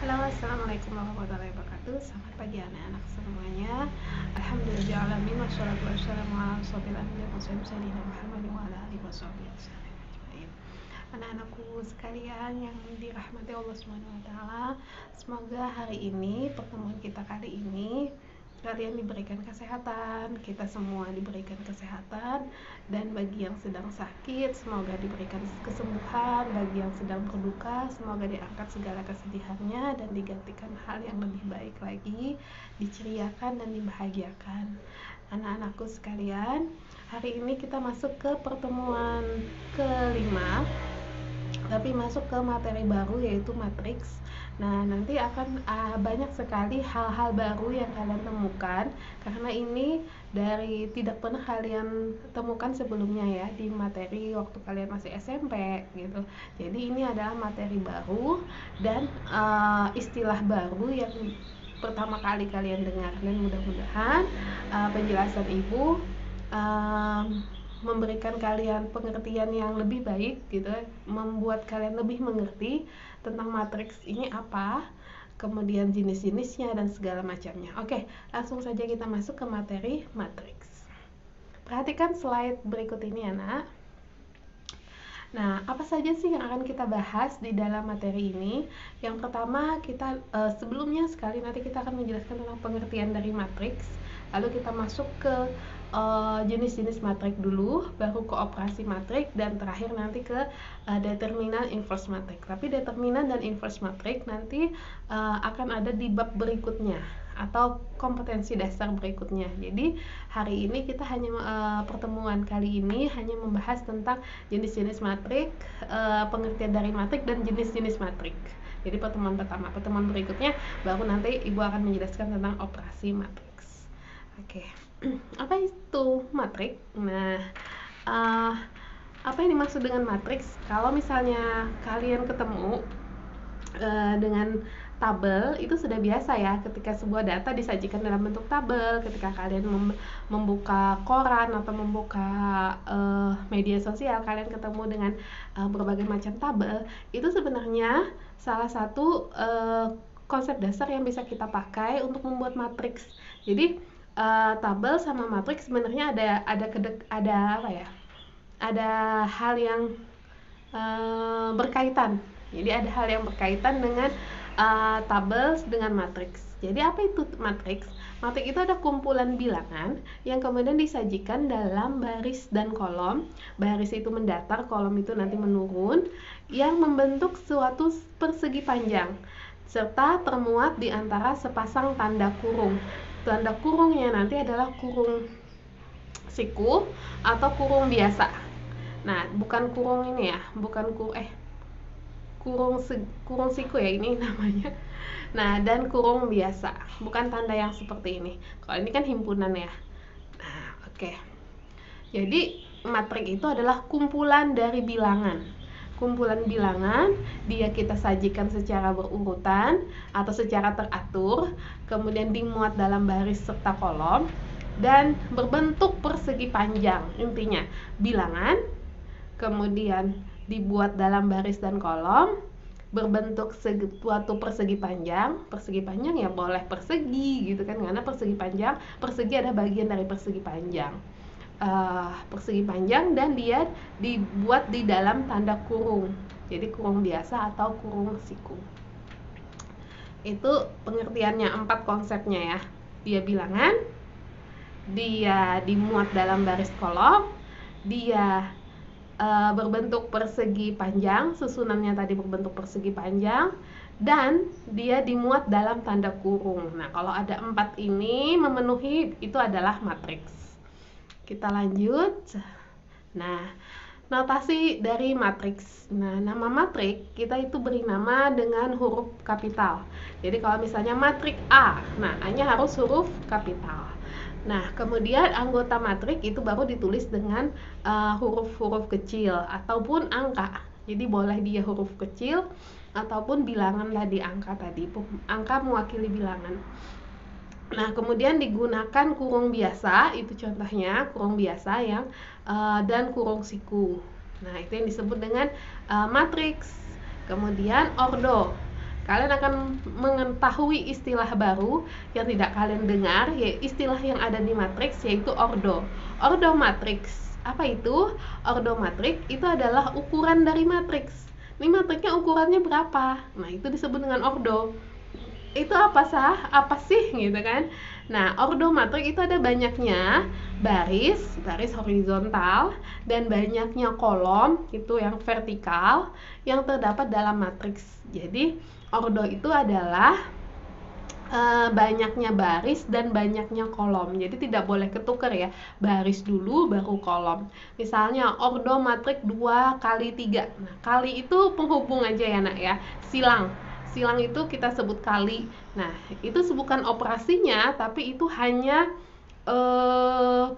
Halo, assalamualaikum warahmatullahi wabarakatuh. Selamat pagi anak-anak semuanya. Alhamdulillahirobbilalamin wassalatu wassalamu ala asyrofil anbiya'i wal mursalin Muhammadin wa ala alihi washabihi wasallam ajmain. Anak-anakku sekalian yang dirahmati Allah Subhanahu wa taala, semoga hari ini, pertemuan kita kali ini, kalian diberikan kesehatan, kita semua diberikan kesehatan, dan bagi yang sedang sakit semoga diberikan kesembuhan, bagi yang sedang berduka semoga diangkat segala kesedihannya dan digantikan hal yang lebih baik lagi, diceriakan dan dibahagiakan. Anak-anakku sekalian, hari ini kita masuk ke pertemuan kelima, tapi masuk ke materi baru yaitu matriks. Nah, nanti akan banyak sekali hal-hal baru yang kalian temukan, karena ini dari tidak pernah kalian temukan sebelumnya ya di materi waktu kalian masih SMP gitu. Jadi ini adalah materi baru dan istilah baru yang pertama kali kalian dengar, dan mudah-mudahan penjelasan ibu memberikan kalian pengertian yang lebih baik gitu, membuat kalian lebih mengerti tentang matriks ini apa, kemudian jenis-jenisnya dan segala macamnya. Oke, langsung saja kita masuk ke materi matriks. Perhatikan slide berikut ini anak. Nah, apa saja sih yang akan kita bahas di dalam materi ini? Yang pertama, kita sebelumnya sekali nanti kita akan menjelaskan tentang pengertian dari matriks. Lalu kita masuk ke jenis-jenis matrik dulu, baru ke operasi matrik, dan terakhir nanti ke determinan inverse matrik. Tapi determinan dan inverse matrik nanti akan ada di bab berikutnya atau kompetensi dasar berikutnya. Jadi hari ini kita hanya pertemuan kali ini hanya membahas tentang jenis-jenis matrik, pengertian dari matrik dan jenis-jenis matrik. Jadi pertemuan pertama, pertemuan berikutnya baru nanti ibu akan menjelaskan tentang operasi matriks. Oke. Apa itu matrik? Nah, apa yang dimaksud dengan matriks? Kalau misalnya kalian ketemu dengan tabel, itu sudah biasa ya ketika sebuah data disajikan dalam bentuk tabel. Ketika kalian membuka koran atau membuka media sosial, kalian ketemu dengan berbagai macam tabel. Itu sebenarnya salah satu konsep dasar yang bisa kita pakai untuk membuat matriks. Jadi tabel sama matriks sebenarnya ada apa ya? Ada hal yang berkaitan. Jadi ada hal yang berkaitan dengan tabel dengan matriks. Jadi apa itu matriks? Matriks itu ada kumpulan bilangan yang kemudian disajikan dalam baris dan kolom. Baris itu mendatar, kolom itu nanti menurun, yang membentuk suatu persegi panjang serta termuat di antara sepasang tanda kurung. Tanda kurungnya nanti adalah kurung siku atau kurung biasa. Nah, bukan kurung ini ya, bukan kurung siku ya ini namanya. Nah, dan kurung biasa, bukan tanda yang seperti ini. Kalau ini kan himpunan ya. Nah, oke. Jadi matrik itu adalah kumpulan dari bilangan. Kumpulan bilangan, dia kita sajikan secara berurutan atau secara teratur, kemudian dimuat dalam baris serta kolom, dan berbentuk persegi panjang. Intinya, bilangan, kemudian dibuat dalam baris dan kolom, berbentuk suatu persegi panjang ya boleh persegi gitu kan, karena persegi ada bagian dari persegi panjang. Persegi panjang dan dia dibuat di dalam tanda kurung, jadi kurung biasa atau kurung siku. Itu pengertiannya, 4 konsepnya ya. Dia bilangan, dia dimuat dalam baris kolom, dia berbentuk persegi panjang, susunannya tadi berbentuk persegi panjang, dan dia dimuat dalam tanda kurung. Nah, kalau ada 4 ini memenuhi, itu adalah matriks. Kita lanjut. Nah, notasi dari matriks. Nah, nama matrik kita itu beri nama dengan huruf kapital. Jadi kalau misalnya matrik A, nah A-nya harus huruf kapital. Nah, kemudian anggota matrik itu baru ditulis dengan huruf-huruf kecil ataupun angka. Jadi boleh dia huruf kecil ataupun bilangan tadi, angka tadi. Angka mewakili bilangan. Nah, kemudian digunakan kurung biasa, itu contohnya kurung biasa yang dan kurung siku. Nah, itu yang disebut dengan matriks. Kemudian ordo. kalian akan mengetahui istilah baru yang tidak kalian dengar, yaitu istilah yang ada di matriks, yaitu ordo. Ordo matriks. Apa itu? Ordo matriks itu adalah ukuran dari matriks. Ini matriksnya ukurannya berapa? Nah, itu disebut dengan ordo. Itu apa sih gitu kan? Nah, ordo matriks itu ada banyaknya baris horizontal dan banyaknya kolom itu yang vertikal yang terdapat dalam matriks. Jadi ordo itu adalah banyaknya baris dan banyaknya kolom. Jadi tidak boleh ketukar ya, baris dulu baru kolom. Misalnya ordo matriks 2 kali 3. Nah, kali itu penghubung aja ya nak ya, silang itu kita sebut kali. Nah, itu bukan operasinya, tapi itu hanya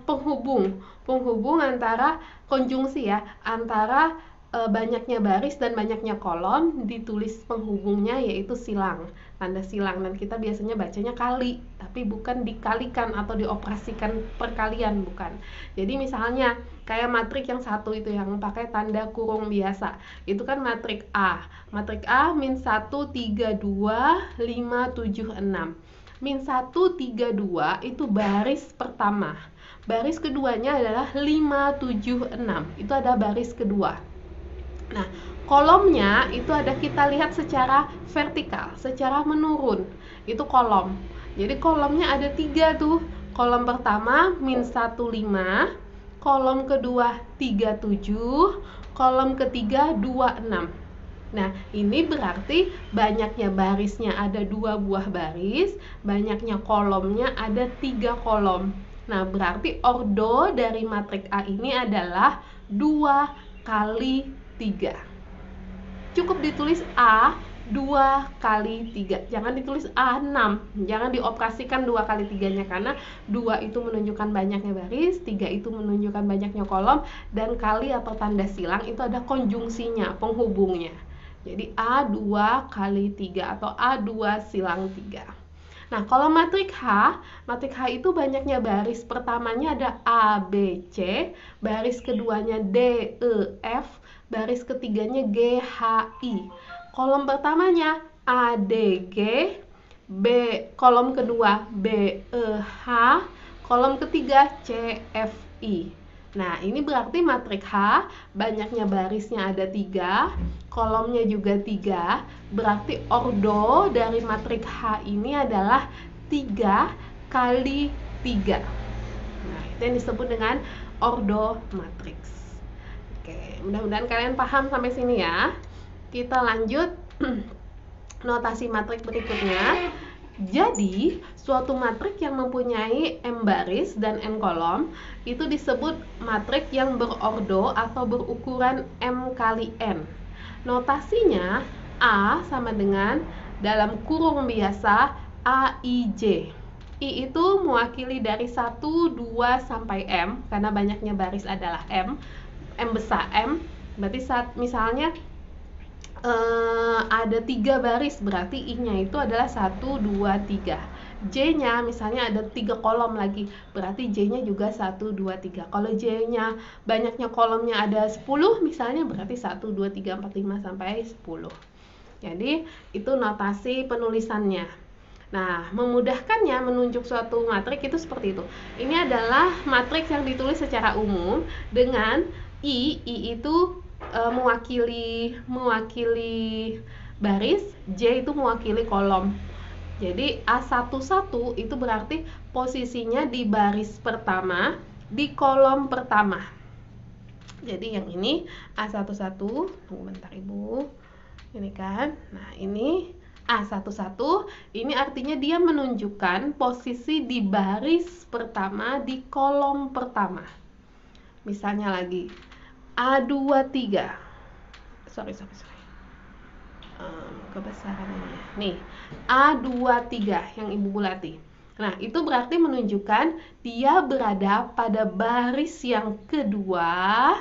penghubung antara konjungsi ya, antara banyaknya baris dan banyaknya kolom, ditulis penghubungnya yaitu silang, tanda silang, dan kita biasanya bacanya kali, tapi bukan dikalikan atau dioperasikan perkalian, bukan. Jadi misalnya kayak matrik yang satu itu yang pakai tanda kurung biasa, itu kan matrik A min 1, 3, 2, 5, 7, 6. Min 1, 3, 2 itu baris pertama, baris keduanya adalah 5, 7, 6, itu ada baris kedua. Nah, kolomnya itu ada kita lihat secara vertikal, secara menurun, itu kolom. Jadi kolomnya ada 3 tuh. Kolom pertama min 1, 5, kolom kedua 3, 7, kolom ketiga 2, 6. Nah, ini berarti banyaknya barisnya ada 2 buah baris, banyaknya kolomnya ada 3 kolom. Nah, berarti ordo dari matriks A ini adalah 2 kali 3. Cukup ditulis A 2 kali 3, jangan ditulis A6, jangan dioperasikan 2 kali 3 nya, karena 2 itu menunjukkan banyaknya baris, 3 itu menunjukkan banyaknya kolom, dan kali atau tanda silang itu ada konjungsinya, penghubungnya. Jadi A2 kali 3 atau A2 silang 3. Nah, kalau matrik H itu banyaknya baris pertamanya ada A, B, C, baris keduanya D, E, F, baris ketiganya G, H, I. Kolom pertamanya A, D, G, B, kolom kedua B, E, H, kolom ketiga C, F, I. Nah, ini berarti matrik H banyaknya barisnya ada 3, kolomnya juga 3, berarti ordo dari matrik H ini adalah 3 kali 3. Nah, itu yang disebut dengan ordo matriks. Oke, mudah-mudahan kalian paham sampai sini ya. Kita lanjut notasi matrik berikutnya. Jadi, suatu matrik yang mempunyai M baris dan N kolom itu disebut matrik yang berordo atau berukuran M kali N. Notasinya A sama dengan dalam kurung biasa AIJ. I itu mewakili dari 1, 2 sampai M, karena banyaknya baris adalah M besar M. Berarti saat misalnya ada 3 baris, berarti I-nya itu adalah 1, 2, 3. J-nya misalnya ada 3 kolom lagi, berarti J-nya juga 1, 2, 3. Kalau J-nya banyaknya kolomnya ada 10 misalnya, berarti 1, 2, 3, 4, 5 sampai 10. Jadi itu notasi penulisannya. Nah, memudahkannya menunjuk suatu matrik itu seperti itu. Ini adalah matriks yang ditulis secara umum dengan I itu mewakili baris, J itu mewakili kolom. Jadi A11 itu berarti posisinya di baris pertama, di kolom pertama. Jadi yang ini A11, tunggu bentar Ibu. Ini kan. Nah, ini A11 ini artinya dia menunjukkan posisi di baris pertama di kolom pertama. Misalnya lagi A23, sorry, kebesaran ini. Nih, A23 yang Ibu bulati. Nah, itu berarti menunjukkan dia berada pada baris yang kedua,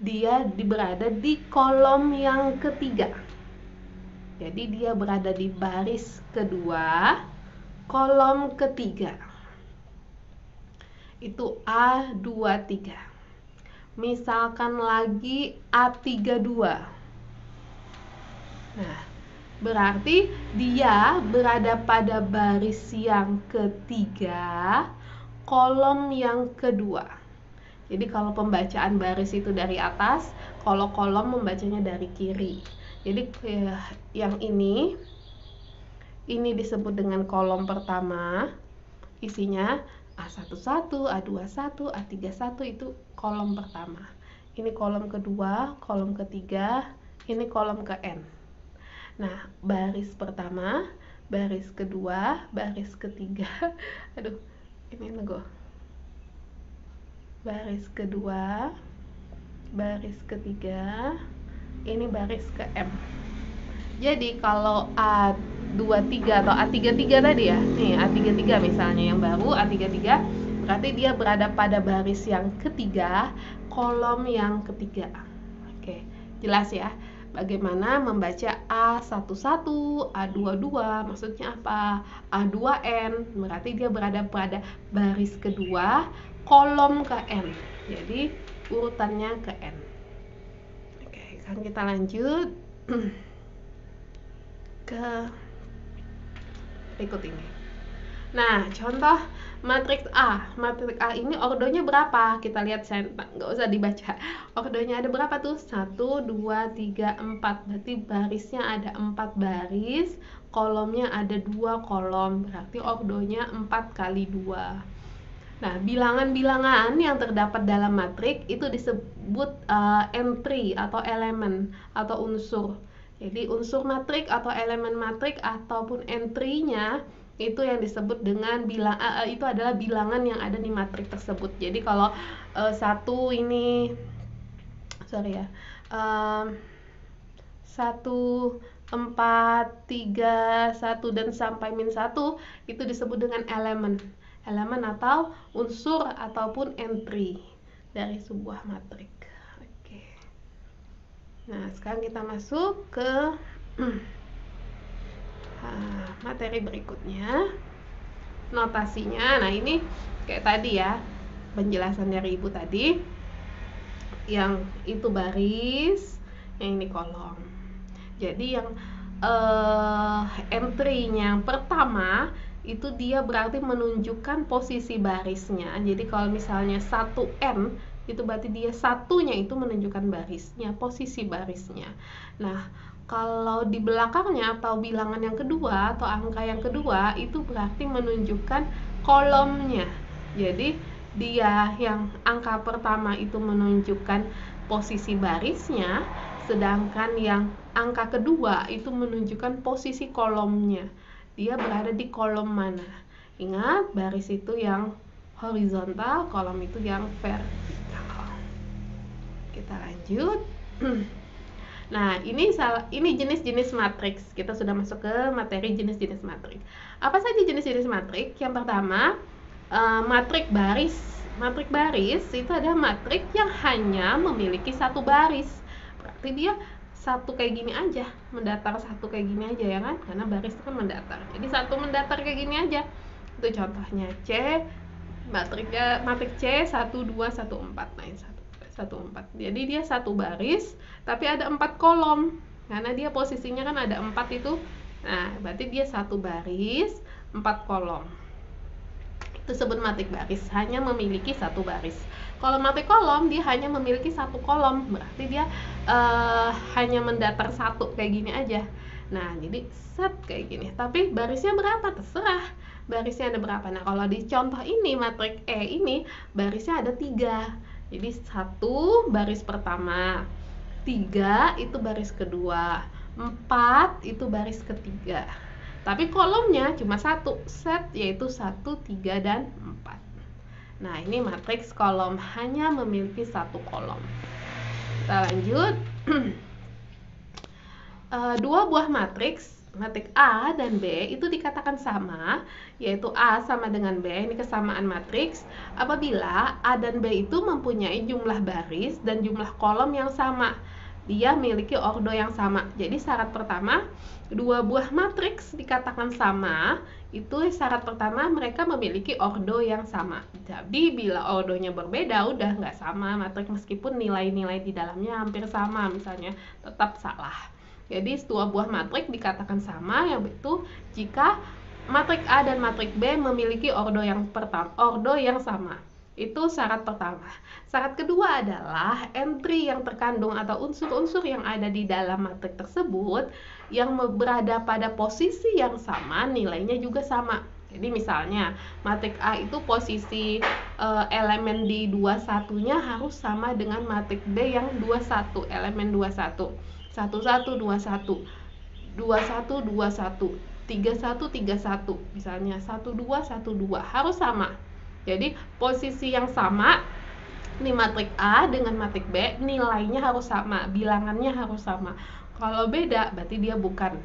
dia berada di kolom yang ketiga. Jadi dia berada di baris kedua, kolom ketiga. Itu A23. Misalkan lagi A32. Nah, berarti dia berada pada baris yang ketiga, kolom yang kedua. Jadi kalau pembacaan baris itu dari atas, kalau kolom membacanya dari kiri. Jadi yang ini disebut dengan kolom pertama, isinya A11, A21, A31 itu kolom pertama. Ini kolom kedua, kolom ketiga, ini kolom ke N. Nah, baris pertama, baris kedua, baris ketiga. Aduh, ini nego. Baris kedua, baris ketiga, ini baris ke M. Jadi kalau A23 atau A33 tadi ya, nih A33 misalnya yang baru, A33 berarti dia berada pada baris yang ketiga, kolom yang ketiga. Oke, jelas ya bagaimana membaca A11, A22, maksudnya apa? A2N berarti dia berada pada baris kedua, kolom ke N. Jadi urutannya ke N. Oke, sekarang kita lanjut ke berikut ini. Nah, contoh matriks A. Matriks A ini ordonya berapa? Kita lihat, nggak usah dibaca. Ordonya ada berapa tuh? 1, 2, 3, 4. Berarti barisnya ada 4 baris, kolomnya ada 2 kolom. Berarti ordonya 4 kali 2. Nah, bilangan-bilangan yang terdapat dalam matriks itu disebut entry atau elemen atau unsur. Jadi unsur matriks atau elemen matriks ataupun entry-nya itu yang disebut dengan itu adalah bilangan yang ada di matriks tersebut. Jadi kalau 1 ini sorry ya. 1, 4, 3, 1 dan sampai -1 itu disebut dengan elemen atau unsur ataupun entry dari sebuah matriks. Oke. Nah, sekarang kita masuk ke materi berikutnya, notasinya. Nah, ini kayak tadi ya, penjelasan dari Ibu tadi. Yang itu baris, yang ini kolom. Jadi yang entry-nya yang pertama itu dia berarti menunjukkan posisi barisnya. Jadi kalau misalnya 1N itu berarti dia satunya itu menunjukkan barisnya, posisi barisnya. Nah, kalau di belakangnya atau bilangan yang kedua atau angka yang kedua itu berarti menunjukkan kolomnya. Jadi dia yang angka pertama itu menunjukkan posisi barisnya, sedangkan yang angka kedua itu menunjukkan posisi kolomnya. Dia berada di kolom mana? Ingat, baris itu yang horizontal, kolom itu yang vertikal. Kita lanjut. Nah, ini jenis-jenis matriks. Kita sudah masuk ke materi jenis-jenis matriks. Apa saja jenis-jenis matriks? Yang pertama, matriks baris. Matriks baris itu adalah matriks yang hanya memiliki satu baris. Berarti dia satu kayak gini aja, mendatar satu kayak gini aja ya kan, karena baris itu kan mendatar. Jadi satu mendatar kayak gini aja. Itu contohnya C, matriks C 1 2 1 4. Nah, ini 1 4. Jadi dia satu baris tapi ada 4 kolom. Karena dia posisinya kan ada 4 itu. Nah, berarti dia satu baris, 4 kolom. Itu disebut matriks baris, hanya memiliki satu baris. Kalau matriks kolom dia hanya memiliki satu kolom, berarti dia hanya mendatar satu kayak gini aja. Nah, jadi set kayak gini. Tapi barisnya berapa? Terserah. Barisnya ada berapa? Nah, kalau di contoh ini matriks E ini barisnya ada 3. Jadi 1 baris pertama, 3 itu baris kedua, 4 itu baris ketiga. Tapi kolomnya cuma satu set, yaitu 1, 3, dan 4. Nah, ini matriks kolom, hanya memiliki satu kolom. Kita lanjut. Dua buah matriks A dan B itu dikatakan sama, yaitu A sama dengan B, ini kesamaan matriks, apabila A dan B itu mempunyai jumlah baris dan jumlah kolom yang sama. Dia memiliki ordo yang sama. Jadi syarat pertama, dua buah matriks dikatakan sama, itu syarat pertama mereka memiliki ordo yang sama. Jadi bila ordonya berbeda udah nggak sama matriks, meskipun nilai-nilai di dalamnya hampir sama misalnya, tetap salah. Jadi dua buah matrik dikatakan sama yaitu jika matrik A dan matrik B memiliki ordo yang sama. Itu syarat pertama. Syarat kedua adalah entry yang terkandung atau unsur-unsur yang ada di dalam matrik tersebut yang berada pada posisi yang sama, nilainya juga sama. Jadi misalnya matrik A itu posisi elemen di 21-nya harus sama dengan matrik B yang 21, elemen 21. 11 21, 21 21, 31 31, misalnya 12 12 harus sama. Jadi posisi yang sama di matrik A dengan matrik B nilainya harus sama, bilangannya harus sama. Kalau beda berarti dia bukan.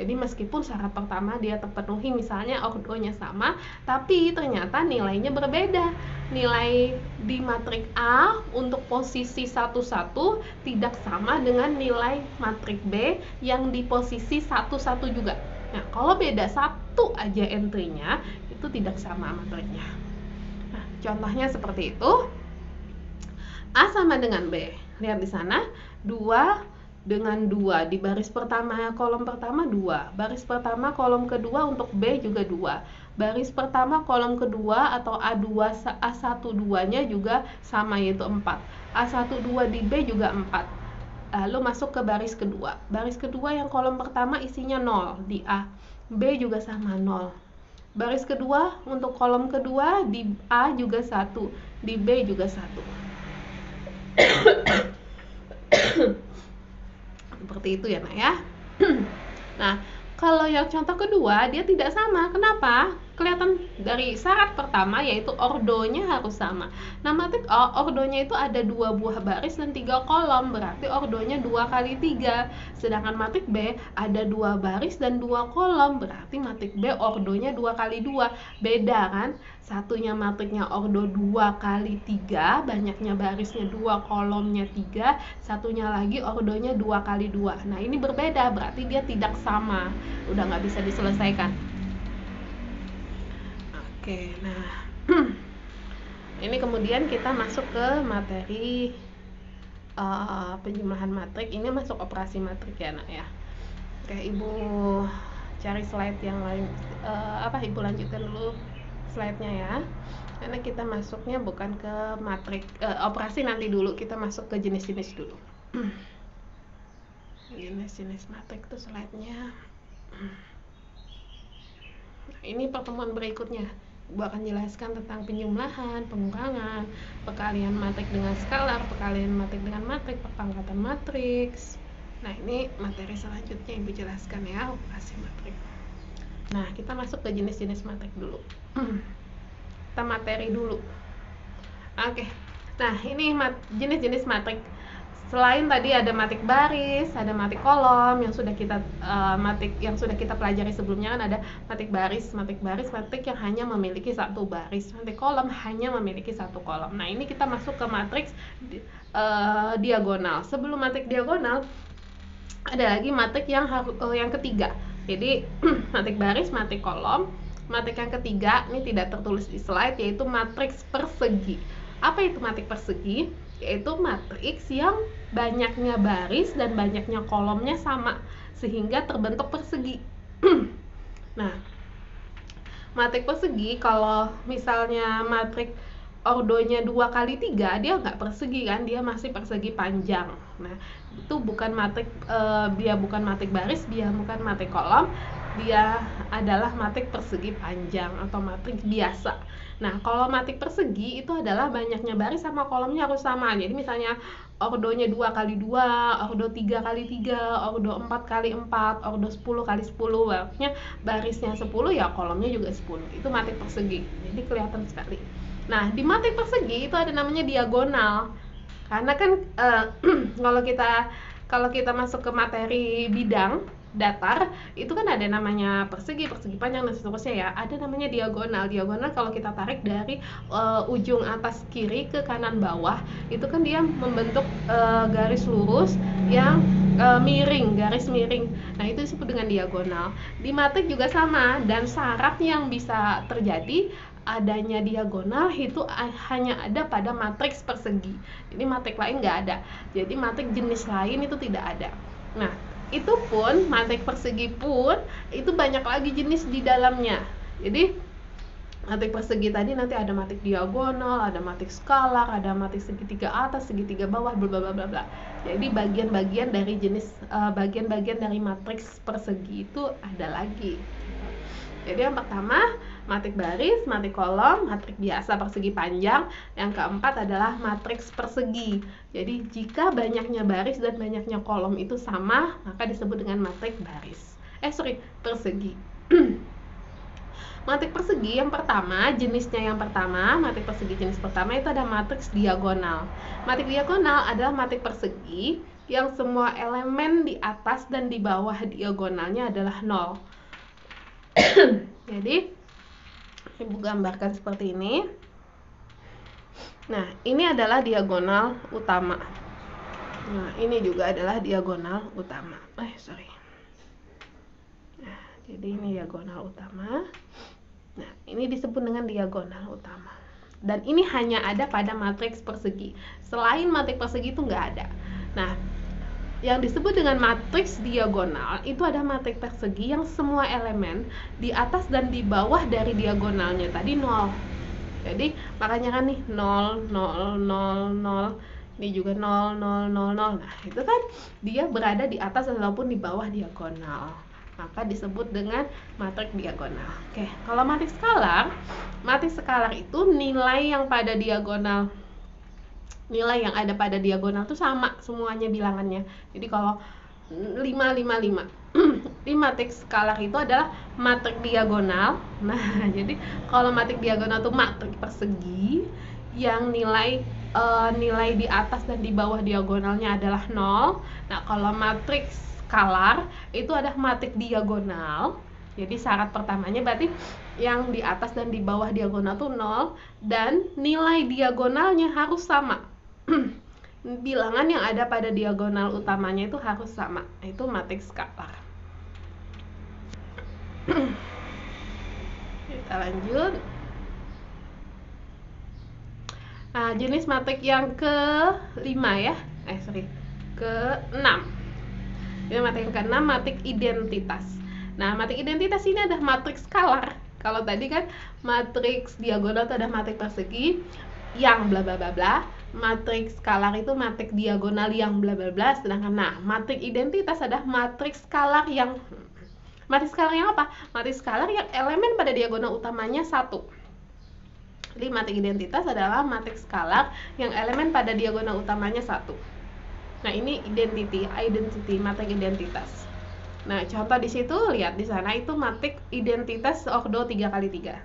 Jadi meskipun syarat pertama dia terpenuhi, misalnya ordonya sama, tapi ternyata nilainya berbeda. Nilai di matrik A untuk posisi 11 tidak sama dengan nilai matrik B yang di posisi 11 juga. Nah, kalau beda satu aja entry-nya, itu tidak sama matriknya. Nah, contohnya seperti itu. A sama dengan B. Lihat di sana, 2 dengan 2 di baris pertama kolom pertama 2, baris pertama kolom kedua untuk B juga 2, baris pertama kolom kedua atau A2 A12 nya juga sama yaitu 4, A12 di B juga 4. Lalu masuk ke baris kedua yang kolom pertama isinya 0 di A, B juga sama 0. Baris kedua untuk kolom kedua di A juga 1, di B juga 1. Seperti itu ya nak ya. Nah, kalau yang contoh kedua dia tidak sama. Kenapa? Kelihatan dari syarat pertama yaitu ordonya harus sama. Nah, matrik ordonya itu ada 2 buah baris dan 3 kolom, berarti ordonya 2 kali 3. Sedangkan matrik B ada 2 baris dan 2 kolom, berarti matrik B ordonya 2 kali 2. Beda kan? Satunya matriknya ordo 2 kali 3, banyaknya barisnya 2, kolomnya 3, satunya lagi ordonya 2 kali 2. Nah, ini berbeda, berarti dia tidak sama. Udah nggak bisa diselesaikan. Oke, nah ini kemudian kita masuk ke materi penjumlahan matrik. Ini masuk operasi matrik ya nak ya. Oke, Ibu cari slide yang lain. Ibu lanjutkan dulu slide-nya ya, karena kita masuknya bukan ke matrik operasi nanti dulu, kita masuk ke jenis-jenis dulu. Jenis-jenis matrik itu slide-nya. Nah, ini pertemuan berikutnya Ibu akan jelaskan tentang penjumlahan, pengurangan, perkalian matrik dengan skalar, perkalian matrik dengan matrik, perpangkatan matriks. Nah, ini materi selanjutnya Ibu jelaskan ya, operasi matrik. Nah, kita masuk ke jenis-jenis matrik dulu. Kita materi dulu. Oke. Nah, ini jenis-jenis matrik. Selain tadi ada matrik baris, ada matrik kolom yang sudah kita pelajari sebelumnya, kan ada matrik baris matrik yang hanya memiliki satu baris, matrik kolom hanya memiliki satu kolom. Nah, ini kita masuk ke matriks diagonal. Sebelum matrik diagonal ada lagi matrik yang ketiga. Jadi matrik baris, matrik kolom. Matrik yang ketiga ini tidak tertulis di slide, yaitu matriks persegi. Apa itu matrik persegi? Yaitu matriks yang banyaknya baris dan banyaknya kolomnya sama sehingga terbentuk persegi. Nah, matrik persegi kalau misalnya matrik ordonya 2 kali 3, dia nggak persegi kan, dia masih persegi panjang. Nah, itu bukan matrik dia bukan matrik baris, dia bukan matrik kolom, dia adalah matrik persegi panjang atau matrik biasa. Nah, kalau matrik persegi itu adalah banyaknya baris sama kolomnya harus sama. Jadi misalnya ordonya 2 kali 2, ordo 3 kali 3, ordo 4 kali 4, ordo 10 kali 10, artinya barisnya 10 ya kolomnya juga 10. Itu matrik persegi. Jadi kelihatan sekali. Nah, di matrik persegi itu ada namanya diagonal. Karena kan kalau kita masuk ke materi bidang datar, itu kan ada namanya persegi panjang dan seterusnya ya. Ada namanya diagonal. Diagonal kalau kita tarik dari ujung atas kiri ke kanan bawah, itu kan dia membentuk garis lurus yang miring, garis miring. Nah, itu disebut dengan diagonal. Di matrik juga sama, dan syarat yang bisa terjadi adanya diagonal itu hanya ada pada matriks persegi. Jadi matrik lain nggak ada. Jadi matrik jenis lain itu tidak ada. Nah, itu pun matrik persegi pun itu banyak lagi jenis di dalamnya. Jadi matrik persegi tadi nanti ada matrik diagonal, ada matrik skalar, ada matrik segitiga atas, segitiga bawah, bla bla bla bla. Jadi bagian-bagian dari jenis bagian-bagian dari matriks persegi itu ada lagi. Jadi yang pertama matrik baris, matrik kolom, matrik biasa persegi panjang. Yang keempat adalah matriks persegi. Jadi jika banyaknya baris dan banyaknya kolom itu sama, maka disebut dengan matrik baris. Persegi. Matrik persegi yang pertama, jenisnya yang pertama, matrik persegi jenis pertama itu ada matriks diagonal. Matrik diagonal adalah matrik persegi yang semua elemen di atas dan di bawah diagonalnya adalah 0. Jadi Ibu gambarkan seperti ini. Nah, ini adalah diagonal utama. Nah, ini juga adalah diagonal utama. Nah, jadi ini diagonal utama. Nah, ini disebut dengan diagonal utama. Dan ini hanya ada pada matriks persegi. Selain matriks persegi itu nggak ada. Nah, yang disebut dengan matriks diagonal itu ada matriks persegi yang semua elemen di atas dan di bawah dari diagonalnya tadi 0. Jadi makanya kan nih 0, 0, 0, 0. Ini juga 0, 0, 0, 0. Nah, itu kan dia berada di atas ataupun di bawah diagonal. Maka disebut dengan matriks diagonal. Oke, kalau matriks skalar itu nilai yang pada diagonal, nilai yang ada pada diagonal itu sama semuanya bilangannya. Jadi kalau 5, 5, 5 di matriks skalar itu adalah matriks diagonal. Nah, jadi kalau matriks diagonal itu matriks persegi yang nilai di atas dan di bawah diagonalnya adalah 0. Nah, kalau matriks skalar itu ada matriks diagonal. Jadi syarat pertamanya berarti yang di atas dan di bawah diagonal itu 0 dan nilai diagonalnya harus sama. Bilangan yang ada pada diagonal utamanya itu harus sama. Itu matriks skalar. Kita lanjut. Nah, jenis matrik yang ke-5 ya. Ke-6. Ini matrik yang ke-6, matrik identitas. Nah, matrik identitas ini ada matriks skalar. Kalau tadi kan matriks diagonal itu ada matriks persegi yang bla bla bla bla. Matriks skalar itu matriks diagonal yang bla bla bla. Sedangkan matriks identitas adalah matriks skalar yang apa? Matriks skalar yang elemen pada diagonal utamanya 1. Jadi matriks identitas adalah matriks skalar yang elemen pada diagonal utamanya 1. Nah, ini identity, matriks identitas. Nah, contoh di situ lihat di sana itu matriks identitas ordo 3x3.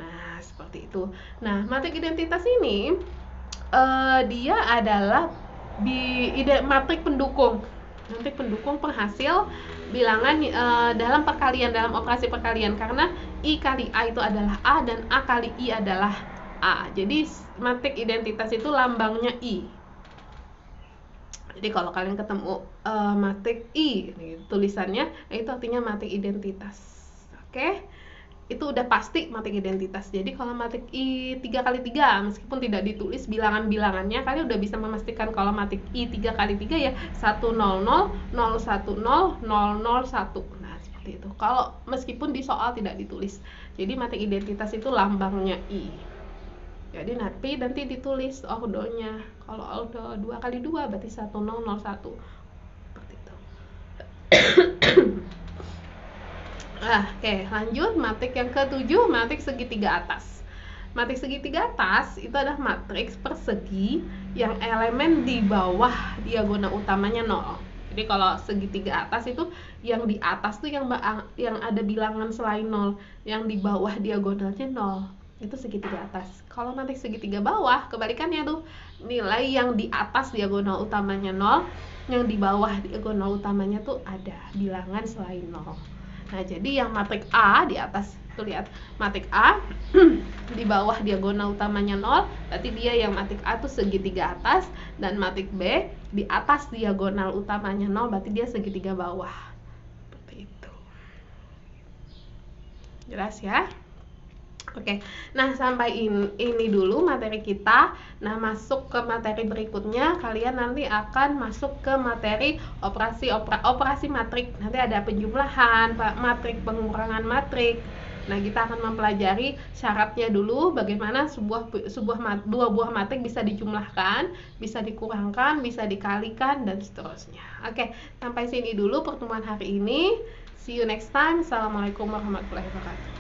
Nah, seperti itu. Nah, matriks identitas ini dia adalah matriks pendukung. Matriks pendukung penghasil bilangan dalam operasi perkalian, karena I kali A itu adalah A dan A kali I adalah A. Jadi matriks identitas itu lambangnya I. Jadi kalau kalian ketemu matriks I tulisannya, itu artinya matriks identitas. Oke? Itu udah pasti matriks identitas. Jadi kalau matriks I 3x3 meskipun tidak ditulis bilangan-bilangannya, kalian udah bisa memastikan kalau matriks I 3x3 ya 100, 010, 001. Nah, seperti itu. Kalau meskipun di soal tidak ditulis. Jadi matriks identitas itu lambangnya I. Jadi nanti ditulis ordonya. Kalau ordo 2x2 berarti 1001. Seperti itu. Oke, lanjut matriks yang ke-7, matriks segitiga atas. Matriks segitiga atas itu adalah matriks persegi yang elemen di bawah diagonal utamanya 0. Jadi kalau segitiga atas itu yang di atas tuh yang ada bilangan selain 0, yang di bawah diagonalnya 0. Itu segitiga atas. Kalau matriks segitiga bawah kebalikannya tuh, nilai yang di atas diagonal utamanya 0, yang di bawah diagonal utamanya tuh ada bilangan selain 0. Nah, jadi yang matriks A di atas tuh lihat, matriks A di bawah diagonal utamanya 0, berarti dia yang matriks A tuh segitiga atas, dan matriks B di atas diagonal utamanya 0, berarti dia segitiga bawah. Seperti itu. Jelas ya? Oke, nah sampai ini dulu materi kita. Nah, masuk ke materi berikutnya, kalian nanti akan masuk ke materi operasi matrik. Nanti ada penjumlahan, matrik, pengurangan matrik. Nah, kita akan mempelajari syaratnya dulu, bagaimana dua buah matrik bisa dijumlahkan, bisa dikurangkan, bisa dikalikan, dan seterusnya. Oke, sampai sini dulu pertemuan hari ini. See you next time. Assalamualaikum warahmatullahi wabarakatuh.